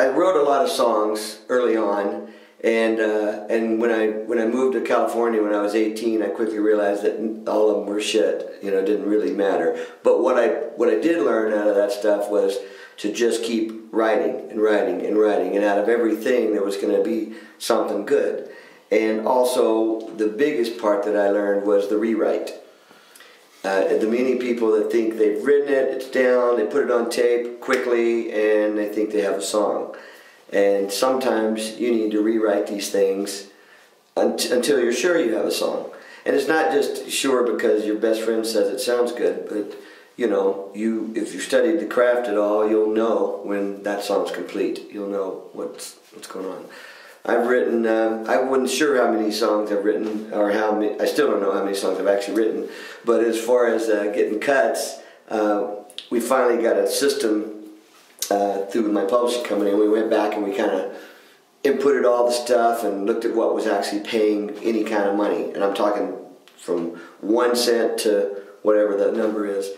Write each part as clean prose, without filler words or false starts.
I wrote a lot of songs early on, and when I moved to California when I was 18, I quickly realized that all of them were shit. You know, it didn't really matter. But what I did learn out of that stuff was to just keep writing and writing and writing, and out of everything there was going to be something good. And also the biggest part that I learned was the rewrite. The many people that think they've written it, it's down, they put it on tape quickly, and they think they have a song. And sometimes you need to rewrite these things until you're sure you have a song. And it's not just sure because your best friend says it sounds good, but you know, if you studied the craft at all, you'll know when that song's complete. You'll know what's going on. I've written, I wasn't sure how many songs I've written, or how many, I still don't know how many songs I've actually written, but as far as getting cuts, we finally got a system through my publishing company, and we went back and we kind of inputted all the stuff and looked at what was actually paying any kind of money, and I'm talking from 1 cent to whatever the number is.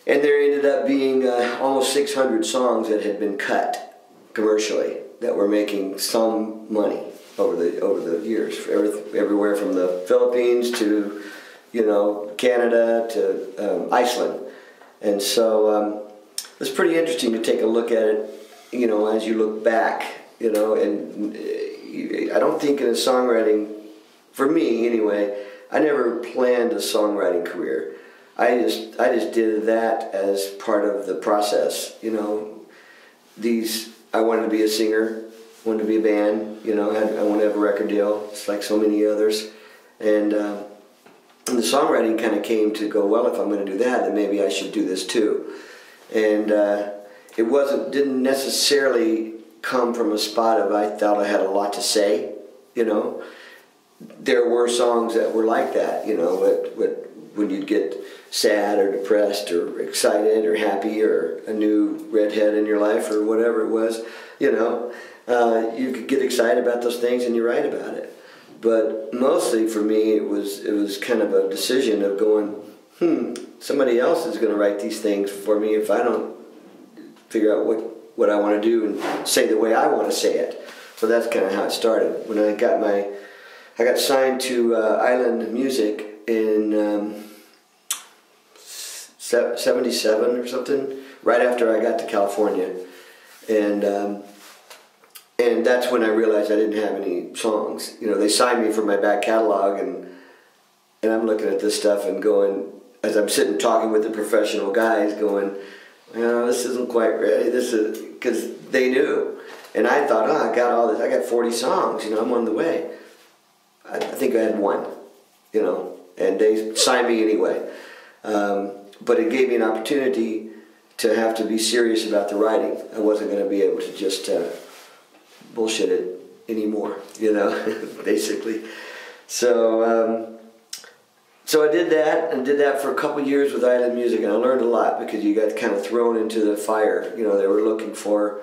And there ended up being almost 600 songs that had been cut commercially that were making some money over the years, everywhere from the Philippines to, you know, Canada to Iceland. And so it's pretty interesting to take a look at it, you know, as you look back, you know. And I don't think in a songwriting, for me anyway, I never planned a songwriting career. I just did that as part of the process, you know. I wanted to be a singer, wanted to be a band, you know. I wanted to have a record deal, just like so many others. And the songwriting kind of came to go, well, if I'm going to do that, then maybe I should do this too. And it didn't necessarily come from a spot of I thought I had a lot to say, you know. There were songs that were like that, you know, when you'd get sad or depressed or excited or happy or a new redhead in your life or whatever it was, you know, you could get excited about those things and you write about it. But mostly for me it was kind of a decision of going, somebody else is going to write these things for me if I don't figure out what I want to do and say the way I want to say it. So that's kind of how it started. When I got signed to Island Music in 77 or something, right after I got to California, and that's when I realized I didn't have any songs. You know, they signed me for my back catalog, and I'm looking at this stuff and going, as I'm sitting talking with the professional guys, going, well, this isn't quite ready. This is because they knew, and I thought, I got all this. I got 40 songs. You know, I'm on the way. I think I had one, you know, and they signed me anyway. But it gave me an opportunity to have to be serious about the writing. I wasn't going to be able to just bullshit it anymore, you know, basically. So so I did that, and did that for a couple years with Island Music, and I learned a lot because you got kind of thrown into the fire. You know, they were looking for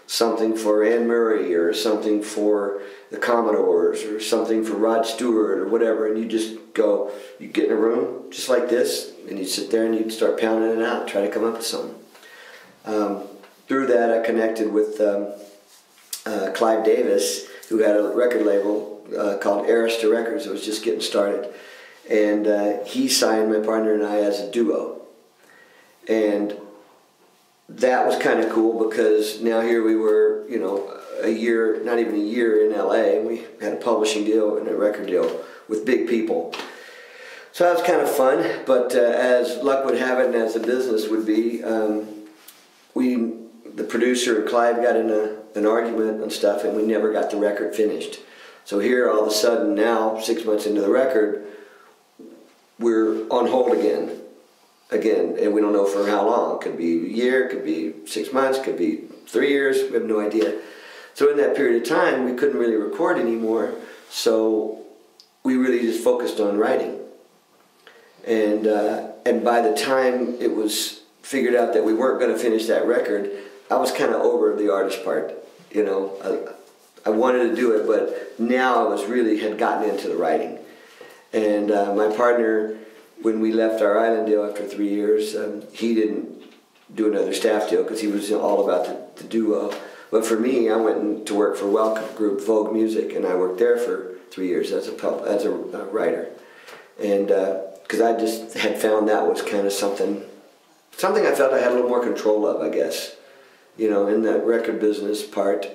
something for Anne Murray or something for the Commodores or something for Rod Stewart or whatever, and you just go, you get in a room just like this, and you sit there and you start pounding it out, try to come up with something. Through that I connected with Clive Davis, who had a record label called Arista Records that was just getting started, and he signed my partner and I as a duo. And that was kind of cool because now here we were, you know, a year, not even a year in LA, and we had a publishing deal and a record deal with big people. So that was kind of fun, but as luck would have it, and as the business would be, the producer and Clive got in an argument and stuff, and we never got the record finished. So here, all of a sudden, now 6 months into the record, we're on hold again, and we don't know for how long. Could be a year, could be 6 months, could be 3 years. We have no idea. So in that period of time, we couldn't really record anymore. So we really just focused on writing. And by the time it was figured out that we weren't going to finish that record, I was kind of over the artist part. You know, I wanted to do it, but now I was really had gotten into the writing. And my partner, when we left our Island deal after 3 years, he didn't do another staff deal because he was all about the duo. But for me, I went to work for Welcome Group Vogue Music, and I worked there for 3 years as a writer. And because I just had found that was kind of something I felt I had a little more control of, I guess. You know, in that record business part,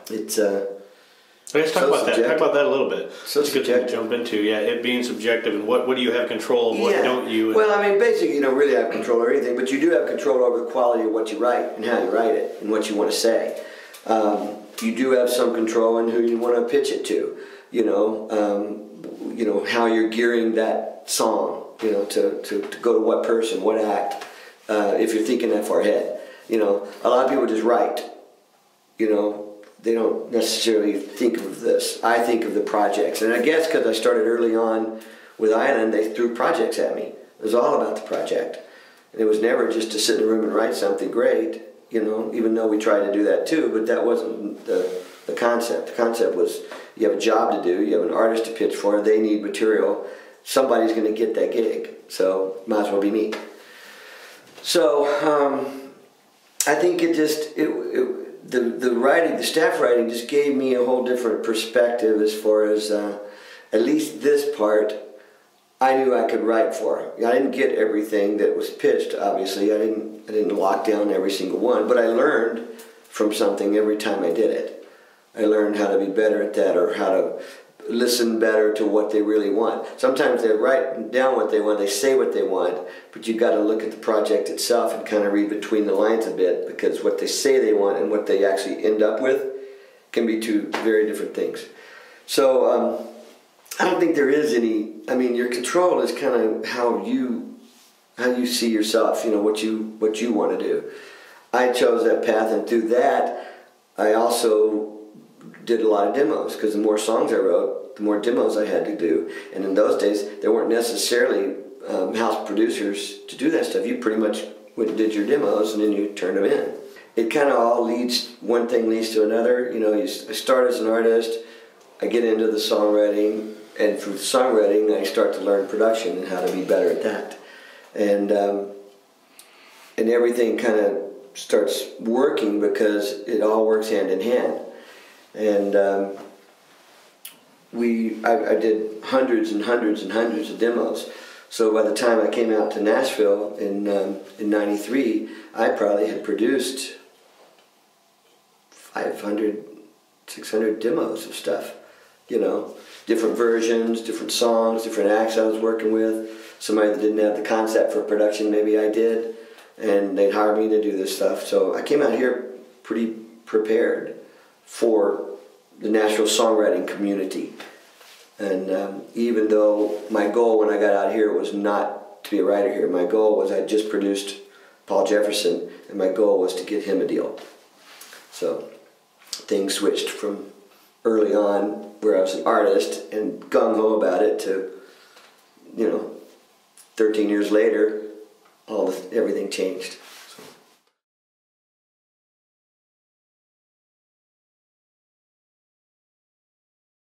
it's let's talk about that. Talk about that a little bit. So it's good to jump into. Yeah, it being subjective, and what do you have control of? What don't you? Well, I mean, basically, you don't really have control over anything, but you do have control over the quality of what you write and how you write it and what you want to say. You do have some control in who you want to pitch it to. You know, how you're gearing that song. You know, to go to what person, what act. If you're thinking that far ahead, you know, a lot of people just write. You know. They don't necessarily think of this. I think of the projects. And I guess because I started early on with Island, they threw projects at me. It was all about the project. And it was never just to sit in a room and write something great, you know, even though we tried to do that too, but that wasn't the concept. The concept was you have a job to do, you have an artist to pitch for, they need material, somebody's going to get that gig, so might as well be me. So I think the writing, the staff writing, just gave me a whole different perspective as far as at least this part I knew I could write for. I didn't get everything that was pitched, obviously. I didn't lock down every single one, but I learned from something every time I did it. I learned how to be better at that, or how to listen better to what they really want. Sometimes they write down what they want, they say what they want, but you've got to look at the project itself and kind of read between the lines a bit, because what they say they want and what they actually end up with can be two very different things. So I don't think there is any, I mean, your control is kind of how you see yourself, you know, what you want to do. I chose that path, and through that I also did a lot of demos, because the more songs I wrote, the more demos I had to do. And in those days, there weren't necessarily house producers to do that stuff. You pretty much went and did your demos, and then you turned them in. It kind of all leads, one thing leads to another. You know, I start as an artist, I get into the songwriting, and through songwriting, I start to learn production and how to be better at that. And everything kind of starts working because it all works hand in hand. And I did hundreds and hundreds and hundreds of demos. So by the time I came out to Nashville in '93, I probably had produced 500, 600 demos of stuff. You know, different versions, different songs, different acts I was working with. Somebody that didn't have the concept for production, maybe I did, and they'd hire me to do this stuff. So I came out here pretty prepared for the Nashville songwriting community. And even though my goal when I got out here was not to be a writer here, my goal was I just produced Paul Jefferson, and my goal was to get him a deal. So things switched from early on, where I was an artist and gung-ho about it, to, you know, 13 years later, everything changed.